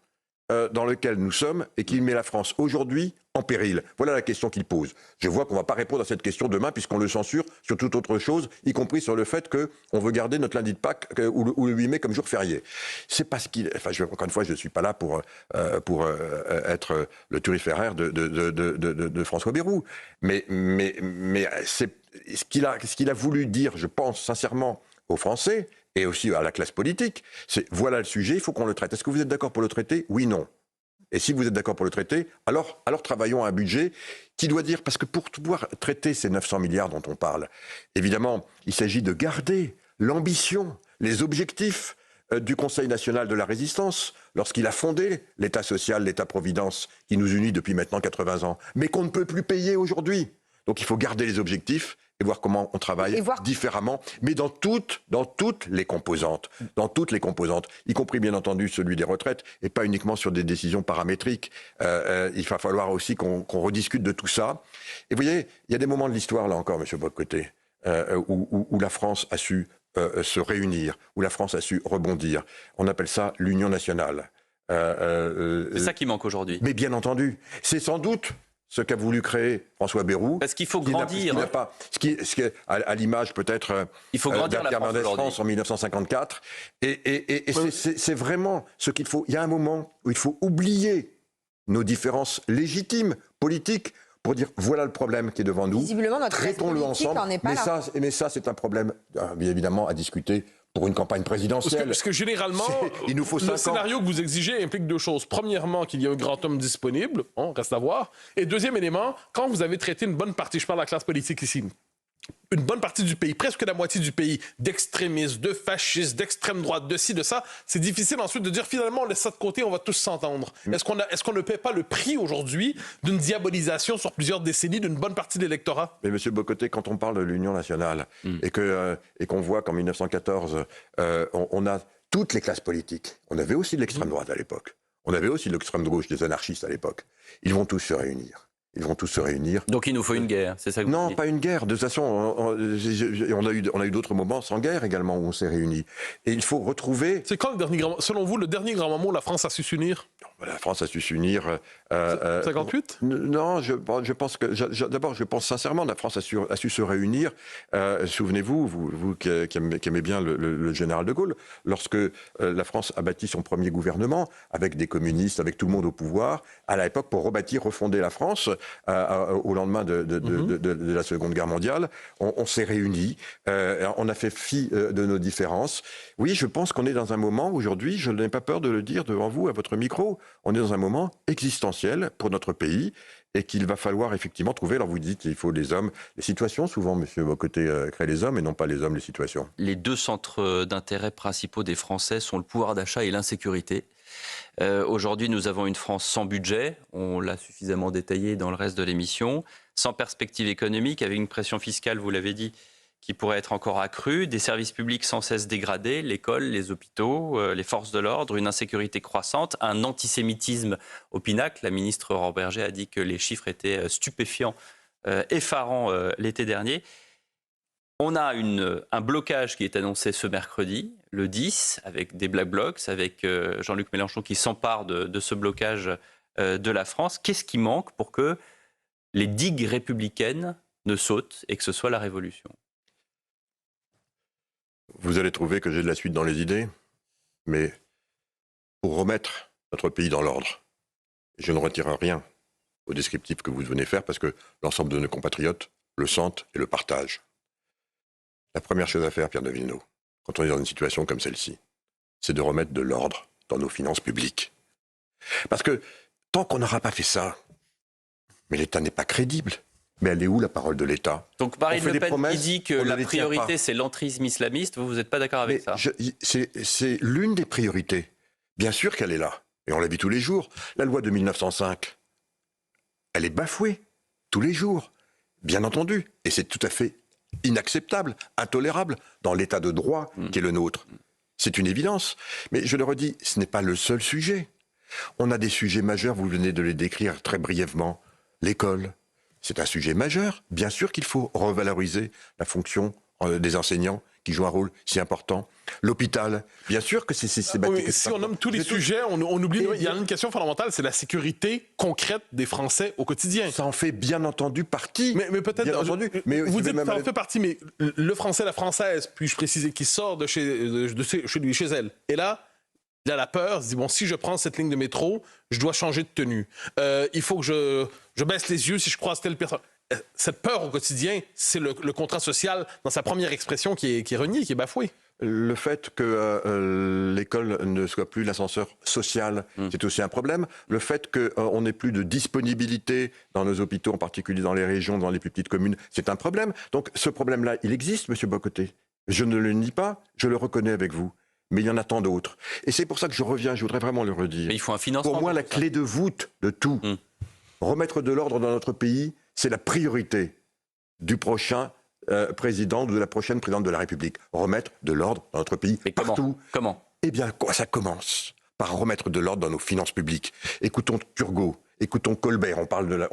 [SPEAKER 2] dans lequel nous sommes et qui met la France aujourd'hui en péril? Voilà la question qu'il pose. Je vois qu'on ne va pas répondre à cette question demain puisqu'on le censure sur toute autre chose, y compris sur le fait qu'on veut garder notre lundi de Pâques ou le 8 mai comme jour férié. C'est parce qu'il... Enfin, encore une fois, je ne suis pas là pour être le turiféraire de François Bayrou. Mais c'est ce qu'il a voulu dire, je pense sincèrement, aux Français et aussi à la classe politique, c'est voilà le sujet, il faut qu'on le traite. Est-ce que vous êtes d'accord pour le traiter? Oui, non. Et si vous êtes d'accord pour le traiter, alors travaillons à un budget qui doit dire, parce que pour pouvoir traiter ces 900 milliards dont on parle, évidemment, il s'agit de garder l'ambition, les objectifs du Conseil national de la résistance, lorsqu'il a fondé l'État social, l'État-providence, qui nous unit depuis maintenant 80 ans, mais qu'on ne peut plus payer aujourd'hui. Donc il faut garder les objectifs et voir comment on travaille différemment, mais dans toutes les composantes, y compris bien entendu celui des retraites, et pas uniquement sur des décisions paramétriques. Il va falloir aussi qu'on rediscute de tout ça. Et vous voyez, il y a des moments de l'histoire, là encore, M. Bock-Côté, où la France a su se réunir, où la France a su rebondir. On appelle ça l'union nationale.
[SPEAKER 1] C'est ça qui manque aujourd'hui.
[SPEAKER 2] Mais bien entendu, c'est sans doute ce qu'a voulu créer François Bayrou.
[SPEAKER 1] Parce qu'il faut grandir.
[SPEAKER 2] À l'image peut-être
[SPEAKER 1] il faut grandir la
[SPEAKER 2] France en 1954. Et c'est vraiment ce qu'il faut. Il y a un moment où il faut oublier nos différences légitimes, politiques, pour dire voilà le problème qui est devant nous.
[SPEAKER 4] Visiblement, notre
[SPEAKER 2] traitons-le ensemble. Mais ça, c'est un problème, bien évidemment, à discuter pour une campagne présidentielle.
[SPEAKER 3] Parce que généralement,
[SPEAKER 2] il nous faut
[SPEAKER 3] le scénario que vous exigez implique deux choses. Premièrement, qu'il y ait un grand homme disponible, reste à voir. Et deuxième élément, quand vous avez traité une bonne partie, je parle de la classe politique ici, une bonne partie du pays, presque la moitié du pays, d'extrémistes, de fascistes, d'extrême droite, de ci, de ça, c'est difficile ensuite de dire finalement on laisse ça de côté, on va tous s'entendre. Est-ce qu'on ne paie pas le prix aujourd'hui d'une diabolisation sur plusieurs décennies d'une bonne partie de l'électorat?
[SPEAKER 2] Mais M. Bock-Côté, quand on parle de l'Union nationale et qu'on voit qu'en 1914, on a toutes les classes politiques, on avait aussi de l'extrême droite à l'époque, on avait aussi de l'extrême gauche, des anarchistes à l'époque, ils vont tous se réunir. Ils vont tous se réunir.
[SPEAKER 1] Donc il nous faut une guerre, c'est ça que vous dites?
[SPEAKER 2] Non, pas une guerre. De toute façon, on a eu d'autres moments sans guerre également où on s'est réunis. Et il faut retrouver...
[SPEAKER 3] C'est quand selon vous, le dernier grand moment où la France a su s'unir?
[SPEAKER 2] La France a su s'unir...
[SPEAKER 3] 58
[SPEAKER 2] Non, je pense que... D'abord, je pense sincèrement que la France a su se réunir. Souvenez-vous, vous qui aimez bien le général de Gaulle, lorsque la France a bâti son premier gouvernement, avec des communistes, avec tout le monde au pouvoir, à l'époque, pour rebâtir, refonder la France, au lendemain de la Seconde Guerre mondiale, on s'est réunis, on a fait fi de nos différences. Oui, je pense qu'on est dans un moment, aujourd'hui, je n'ai pas peur de le dire devant vous, à votre micro, on est dans un moment existentiel pour notre pays et qu'il va falloir effectivement trouver, alors vous dites qu'il faut les hommes, les situations, souvent, monsieur Bock-Côté, créent les hommes et non pas les hommes, les situations.
[SPEAKER 1] Les deux centres d'intérêt principaux des Français sont le pouvoir d'achat et l'insécurité. Aujourd'hui, nous avons une France sans budget, on l'a suffisamment détaillé dans le reste de l'émission, sans perspective économique, avec une pression fiscale, vous l'avez dit, qui pourrait être encore accrue, des services publics sans cesse dégradés, l'école, les hôpitaux, les forces de l'ordre, une insécurité croissante, un antisémitisme au pinacle. La ministre Aurore Bergé a dit que les chiffres étaient stupéfiants, effarants l'été dernier. On a un blocage qui est annoncé ce mercredi, le 10, avec des Black Blocs, avec Jean-Luc Mélenchon qui s'empare de ce blocage de la France. Qu'est-ce qui manque pour que les digues républicaines ne sautent et que ce soit la révolution?
[SPEAKER 2] Vous allez trouver que j'ai de la suite dans les idées, mais pour remettre notre pays dans l'ordre, je ne retire rien au descriptif que vous venez faire parce que l'ensemble de nos compatriotes le sentent et le partagent. La première chose à faire, Pierre de Villeneuve, quand on est dans une situation comme celle-ci, c'est de remettre de l'ordre dans nos finances publiques. Parce que tant qu'on n'aura pas fait ça, mais l'État n'est pas crédible. Mais elle est où la parole de l'État?
[SPEAKER 1] Donc Marine Le Pen dit que la priorité c'est l'entrisme islamiste, vous n'êtes pas d'accord avec ça?
[SPEAKER 2] C'est l'une des priorités. Bien sûr qu'elle est là, et on la vit tous les jours. La loi de 1905, elle est bafouée tous les jours, bien entendu. Et c'est tout à fait inacceptable, intolérable dans l'état de droit qui est le nôtre. C'est une évidence. Mais je le redis, ce n'est pas le seul sujet. On a des sujets majeurs, vous venez de les décrire très brièvement. L'école, c'est un sujet majeur. Bien sûr qu'il faut revaloriser la fonction des enseignants qui joue un rôle si important. L'hôpital, bien sûr que c'est
[SPEAKER 3] oui, si on nomme tous les sujets, on oublie. Il y a une question fondamentale, c'est la sécurité concrète des Français au quotidien.
[SPEAKER 2] Ça en fait bien entendu partie.
[SPEAKER 3] Mais peut-être.
[SPEAKER 2] Bien entendu. Mais
[SPEAKER 3] vous dites que ça en fait partie, mais le Français, la Française, puis-je préciser, qui sort de chez lui, chez elle, et là, il a la peur, il se dit, bon, si je prends cette ligne de métro, je dois changer de tenue. Il faut que je baisse les yeux si je croise telle personne. Cette peur au quotidien, c'est le contrat social dans sa première expression qui est renié, qui est bafoué.
[SPEAKER 2] Le fait que l'école ne soit plus l'ascenseur social, c'est aussi un problème. Le fait qu'on n'ait plus de disponibilité dans nos hôpitaux, en particulier dans les régions, dans les plus petites communes, c'est un problème. Donc ce problème-là, il existe, Monsieur Bocoté. Je ne le nie pas, je le reconnais avec vous. Mais il y en a tant d'autres. Et c'est pour ça que je voudrais vraiment le redire.
[SPEAKER 1] Mais il faut un financement.
[SPEAKER 2] Pour moi, la clé de voûte de tout, remettre de l'ordre dans notre pays, c'est la priorité du prochain président, de la prochaine présidente de la République. Remettre de l'ordre dans notre pays,
[SPEAKER 1] mais
[SPEAKER 2] partout.
[SPEAKER 1] Comment ?
[SPEAKER 2] Eh bien, ça commence par remettre de l'ordre dans nos finances publiques. Écoutons Turgot, écoutons Colbert, on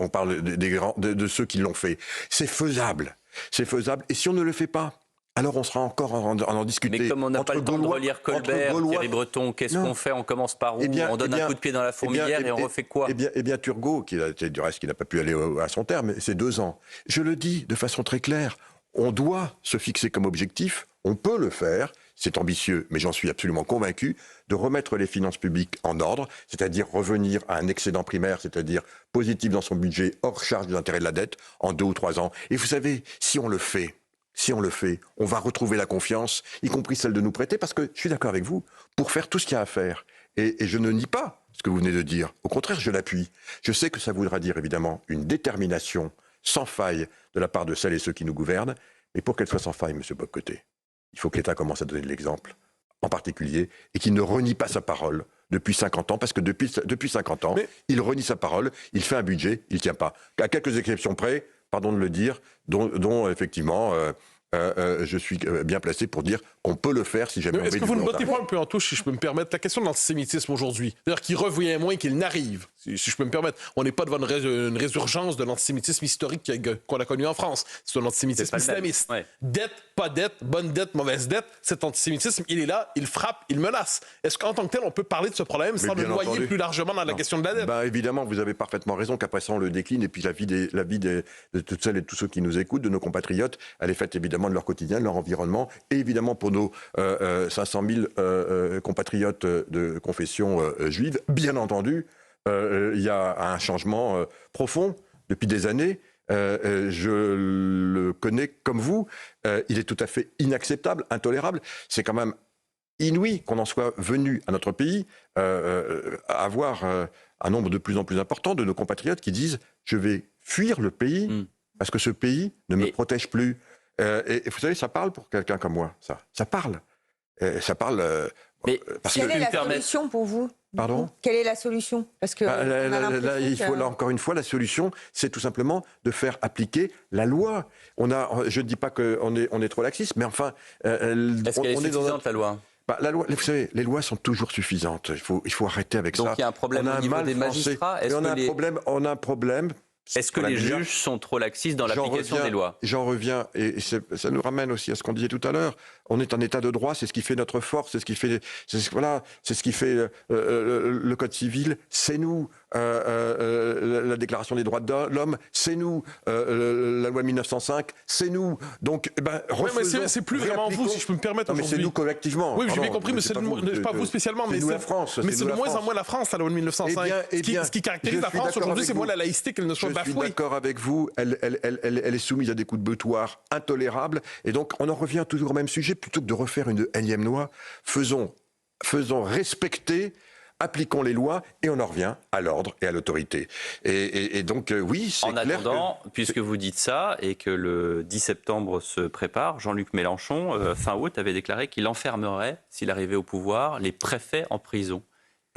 [SPEAKER 2] parle de ceux qui l'ont fait. C'est faisable. C'est faisable. Et si on ne le fait pas, alors on sera encore en discuter.
[SPEAKER 1] Mais comme on n'a pas le temps de relire Colbert, Thierry Breton, qu'est-ce qu'on fait ? On commence par où ? On donne un coup de pied dans la fourmilière et on refait quoi ?
[SPEAKER 2] Eh bien, Turgot, du reste, qui n'a pas pu aller à son terme, c'est 2 ans. Je le dis de façon très claire, on doit se fixer comme objectif, on peut le faire, c'est ambitieux, mais j'en suis absolument convaincu, de remettre les finances publiques en ordre, c'est-à-dire revenir à un excédent primaire, c'est-à-dire positif dans son budget, hors charge des intérêts de la dette, en 2 ou 3 ans. Et vous savez, si on le fait, on va retrouver la confiance, y compris celle de nous prêter, parce que je suis d'accord avec vous, pour faire tout ce qu'il y a à faire. Et je ne nie pas ce que vous venez de dire. Au contraire, je l'appuie. Je sais que ça voudra dire, évidemment, une détermination sans faille de la part de celles et ceux qui nous gouvernent. Mais pour qu'elle soit sans faille, M. Bocoté, il faut que l'État commence à donner de l'exemple, en particulier, et qu'il ne renie pas sa parole depuis 50 ans, parce que depuis 50 ans, il renie sa parole, il fait un budget, il ne tient pas. À quelques exceptions près, pardon de le dire, dont effectivement, je suis bien placé pour dire qu'on peut le faire si jamais on met du volontarisme.
[SPEAKER 3] Est-ce que vous ne mettez pas un peu en touche, si je peux me permettre, la question de l'antisémitisme aujourd'hui, c'est-à-dire qu'il revient moins qu'il n'arrive, si je peux me permettre. On n'est pas devant une résurgence de l'antisémitisme historique qu'on a connu en France. C'est un antisémitisme islamiste. Ouais. Dette, pas dette, bonne dette, mauvaise dette. Cet antisémitisme, il est là, il frappe, il menace. Est-ce qu'en tant que tel, on peut parler de ce problème sans le noyer plus largement dans la question de la dette?
[SPEAKER 2] Évidemment, vous avez parfaitement raison qu'après ça, on le décline. Et puis la vie de toutes celles et tous ceux qui nous écoutent, de nos compatriotes, elle est faite évidemment de leur quotidien, de leur environnement. Et évidemment, pour nos 500 000 compatriotes de confession juive, bien entendu, il y a un changement profond depuis des années. Je le connais comme vous. Il est tout à fait inacceptable, intolérable. C'est quand même inouï qu'on en soit venu à notre pays à avoir un nombre de plus en plus important de nos compatriotes qui disent « je vais fuir le pays parce que ce pays ne me protège plus ». Et vous savez, ça parle pour quelqu'un comme moi, ça. Ça parle. Ça parle...
[SPEAKER 4] Mais quelle est la solution pour vous?
[SPEAKER 2] Pardon?
[SPEAKER 4] Quelle est la solution? Parce que
[SPEAKER 2] là, encore une fois, la solution, c'est tout simplement de faire appliquer la loi. Je ne dis pas qu'on est trop laxiste, mais enfin...
[SPEAKER 1] Est-ce qu'elle est suffisante, la loi?
[SPEAKER 2] La loi, vous savez, les lois sont toujours suffisantes. Il faut arrêter avec ça.
[SPEAKER 1] Donc il y a un problème au niveau des magistrats.
[SPEAKER 2] On a un problème.
[SPEAKER 1] Est-ce que les juges sont trop laxistes dans l'application des lois?
[SPEAKER 2] J'en reviens, et ça nous ramène aussi à ce qu'on disait tout à l'heure. On est un État de droit, c'est ce qui fait notre force, c'est ce qui fait le Code civil, c'est nous. La Déclaration des droits de l'homme, c'est nous. La loi 1905, c'est nous. Donc,
[SPEAKER 3] c'est plus vraiment vous, si je peux me permettre.
[SPEAKER 2] Non, mais c'est nous collectivement.
[SPEAKER 3] Oui, j'ai bien compris, mais c'est pas vous spécialement.
[SPEAKER 2] C'est nous la France.
[SPEAKER 3] Mais c'est de moins en moins la France, la loi de 1905. Ce qui caractérise la France aujourd'hui, c'est moins la laïcité qu'elle ne soit bafouée.
[SPEAKER 2] Je suis d'accord avec vous. Elle est soumise à des coups de beutoir intolérables. Et donc, on en revient toujours au même sujet. Plutôt que de refaire une énième loi, faisons respecter, appliquons les lois et on en revient à l'ordre et à l'autorité. Et donc, oui, c'est clair.
[SPEAKER 1] En attendant, puisque vous dites ça et que le 10 septembre se prépare, Jean-Luc Mélenchon, fin août, avait déclaré qu'il enfermerait, s'il arrivait au pouvoir, les préfets en prison.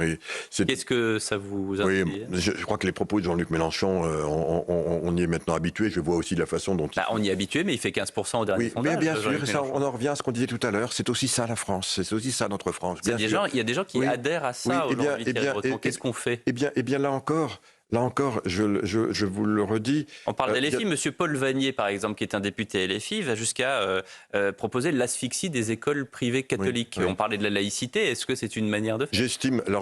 [SPEAKER 2] Oui,
[SPEAKER 1] qu'est-ce que ça vous inspire?
[SPEAKER 2] Oui, je crois que les propos de Jean-Luc Mélenchon, on y est maintenant habitué. Je vois aussi la façon dont
[SPEAKER 1] on y est habitué, mais il fait 15% au dernier sondage.
[SPEAKER 2] Oui, bien sûr, ça, on en revient à ce qu'on disait tout à l'heure. C'est aussi ça la France, c'est aussi ça notre France.
[SPEAKER 1] Il y a des gens qui adhèrent à ça aujourd'hui. Qu'est-ce qu'on fait?
[SPEAKER 2] Eh bien, là encore, là encore, je vous le redis.
[SPEAKER 1] On parle d'LFI. Monsieur Paul Vanier, par exemple, qui est un député LFI, va jusqu'à proposer l'asphyxie des écoles privées catholiques.
[SPEAKER 2] Oui.
[SPEAKER 1] On parlait de la laïcité. Est-ce que c'est une manière de faire?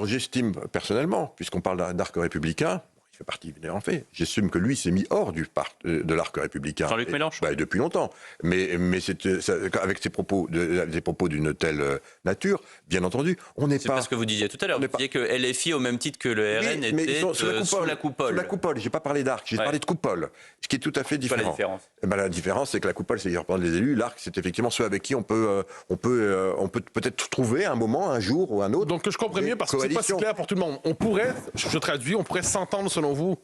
[SPEAKER 2] J'estime personnellement, puisqu'on parle d'arc républicain, il fait partie en fait. J'estime que lui s'est mis hors de l'arc républicain.
[SPEAKER 1] Jean-Luc Mélenchon.
[SPEAKER 2] Depuis longtemps. Mais avec ses propos d'une telle nature, bien entendu, on n'est pas.
[SPEAKER 1] C'est ce que vous disiez tout à l'heure. Vous disiez que LFI, au même titre que le RN, était sous la coupole.
[SPEAKER 2] Sous la coupole. J'ai pas parlé d'arc, j'ai parlé de coupole. Ce qui est tout à fait différent.
[SPEAKER 1] Quelle est la différence?
[SPEAKER 2] La différence, c'est que la coupole, c'est reprendre les élus. L'arc, c'est effectivement ceux avec qui on peut peut-être trouver un moment, un jour ou un autre.
[SPEAKER 3] Donc que je comprends mieux, parce que c'est pas si clair pour tout le monde. On pourrait, je traduis, on pourrait s'entendre selon vous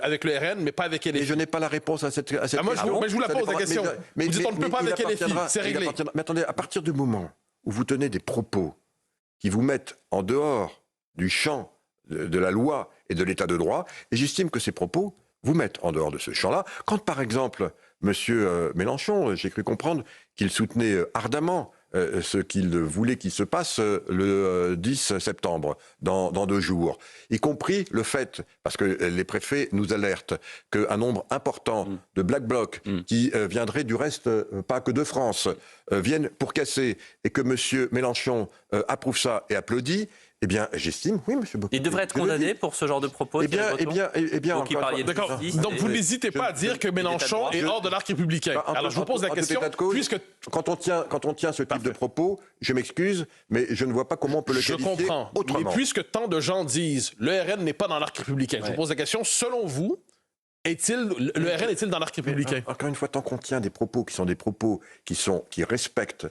[SPEAKER 3] avec le RN, mais pas avec LFI.
[SPEAKER 2] Et je n'ai pas la réponse à cette question.
[SPEAKER 3] Moi, je vous la pose la question. Vous dites on ne peut pas avec LFI, c'est réglé.
[SPEAKER 2] Mais attendez, à partir du moment où vous tenez des propos qui vous mettent en dehors du champ de la loi et de l'état de droit, et j'estime que ces propos vous mettent en dehors de ce champ-là. Quand, par exemple, M. Mélenchon, j'ai cru comprendre qu'il soutenait ardemment ce qu'il voulait qu'il se passe le 10 septembre, dans 2 jours. Y compris le fait, parce que les préfets nous alertent, qu'un nombre important de Black Blocs, qui viendraient du reste, pas que de France, viennent pour casser, et que M. Mélenchon approuve ça et applaudit, eh bien, j'estime, oui, M. Bocquet.
[SPEAKER 1] Il devrait être condamné pour ce genre de propos.
[SPEAKER 2] Eh bien,
[SPEAKER 1] vous qui parliez de
[SPEAKER 3] D'accord.
[SPEAKER 1] justice,
[SPEAKER 3] Donc vous n'hésitez pas à dire que Mélenchon est hors de l'arc républicain. Alors je vous pose la question, puisque
[SPEAKER 2] quand on tient ce type de propos, je m'excuse, mais je ne vois pas comment on peut le qualifier autrement.
[SPEAKER 3] Mais puisque tant de gens disent le RN n'est pas dans l'arc républicain, je vous pose la question, selon vous, le RN est-il dans l'arc républicain?
[SPEAKER 2] Encore une fois, tant qu'on tient des propos qui respectent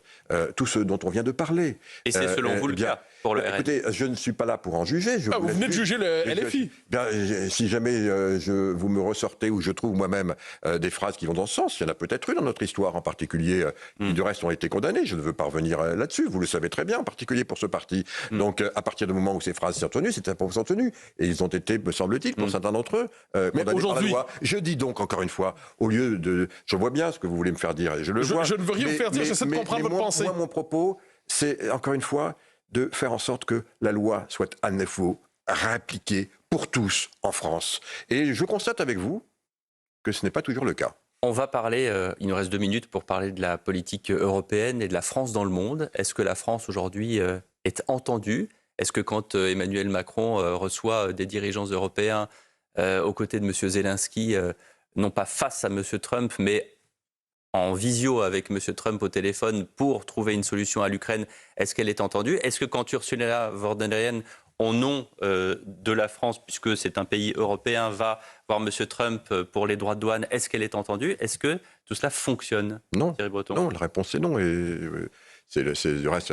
[SPEAKER 2] tout ce dont on vient de parler.
[SPEAKER 1] Et c'est selon vous le cas pour le RN?
[SPEAKER 2] Écoutez, je ne suis pas là pour en juger.
[SPEAKER 3] Vous venez de juger le LFI.
[SPEAKER 2] Si jamais vous me ressortez ou je trouve moi-même des phrases qui vont dans ce sens, il y en a peut-être une dans notre histoire en particulier, qui du reste ont été condamnées. Je ne veux pas revenir là-dessus. Vous le savez très bien, en particulier pour ce parti. Donc, à partir du moment où ces phrases sont tenues, c'était pour sont tenues. Et ils ont été, me semble-t-il, pour certains d'entre eux, condamnés par la loi. Je dis donc, encore une fois, au lieu de... Je vois bien ce que vous voulez me faire dire, et je le vois.
[SPEAKER 3] Je ne veux rien vous faire dire, j'essaie de comprendre votre pensée.
[SPEAKER 2] Moi, mon propos, c'est, encore une fois, de faire en sorte que la loi soit à nouveau réappliquée pour tous en France. Et je constate avec vous que ce n'est pas toujours le cas.
[SPEAKER 1] On va parler, il nous reste 2 minutes pour parler de la politique européenne et de la France dans le monde. Est-ce que la France aujourd'hui est entendue? Est-ce que quand Emmanuel Macron reçoit des dirigeants européens aux côtés de M. Zelensky, non pas face à M. Trump, mais en visio avec M. Trump au téléphone pour trouver une solution à l'Ukraine, est-ce qu'elle est entendue? Est-ce que quand Ursula von der Leyen, au nom de la France, puisque c'est un pays européen, va voir M. Trump pour les droits de douane, est-ce qu'elle est entendue? Est-ce que tout cela fonctionne?
[SPEAKER 2] Non,
[SPEAKER 1] Thierry Breton.
[SPEAKER 2] non, la réponse est non. Et c'est du reste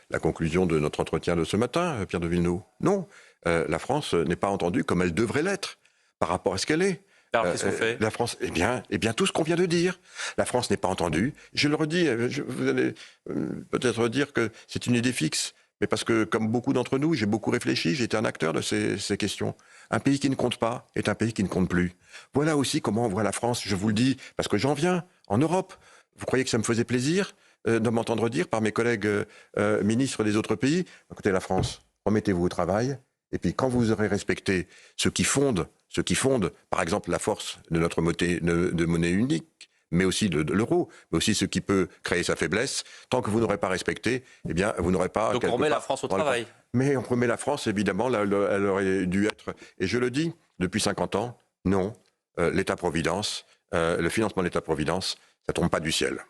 [SPEAKER 2] la conclusion de notre entretien de ce matin, Pierre de Villeneuve. Non, la France n'est pas entendue comme elle devrait l'être par rapport à ce qu'elle est.
[SPEAKER 1] Alors, qu'est-ce qu'on fait?
[SPEAKER 2] La France, eh bien, tout ce qu'on vient de dire. La France n'est pas entendue. Je le redis, vous allez peut-être dire que c'est une idée fixe, mais parce que, comme beaucoup d'entre nous, j'ai beaucoup réfléchi, j'ai été un acteur de ces questions. Un pays qui ne compte pas est un pays qui ne compte plus. Voilà aussi comment on voit la France, je vous le dis, parce que j'en viens, en Europe. Vous croyez que ça me faisait plaisir de m'entendre dire par mes collègues ministres des autres pays, écoutez, la France, remettez-vous au travail, et puis quand vous aurez respecté ce qui fonde, par exemple, la force de notre monnaie unique, mais aussi de l'euro, mais aussi ce qui peut créer sa faiblesse, tant que vous n'aurez pas respecté, eh bien, vous n'aurez pas...
[SPEAKER 1] Donc on remet la France au travail.
[SPEAKER 2] Mais on remet la France, évidemment, là, elle aurait dû être... Et je le dis, depuis 50 ans, non, l'État-providence, le financement de l'État-providence, ça ne tombe pas du ciel.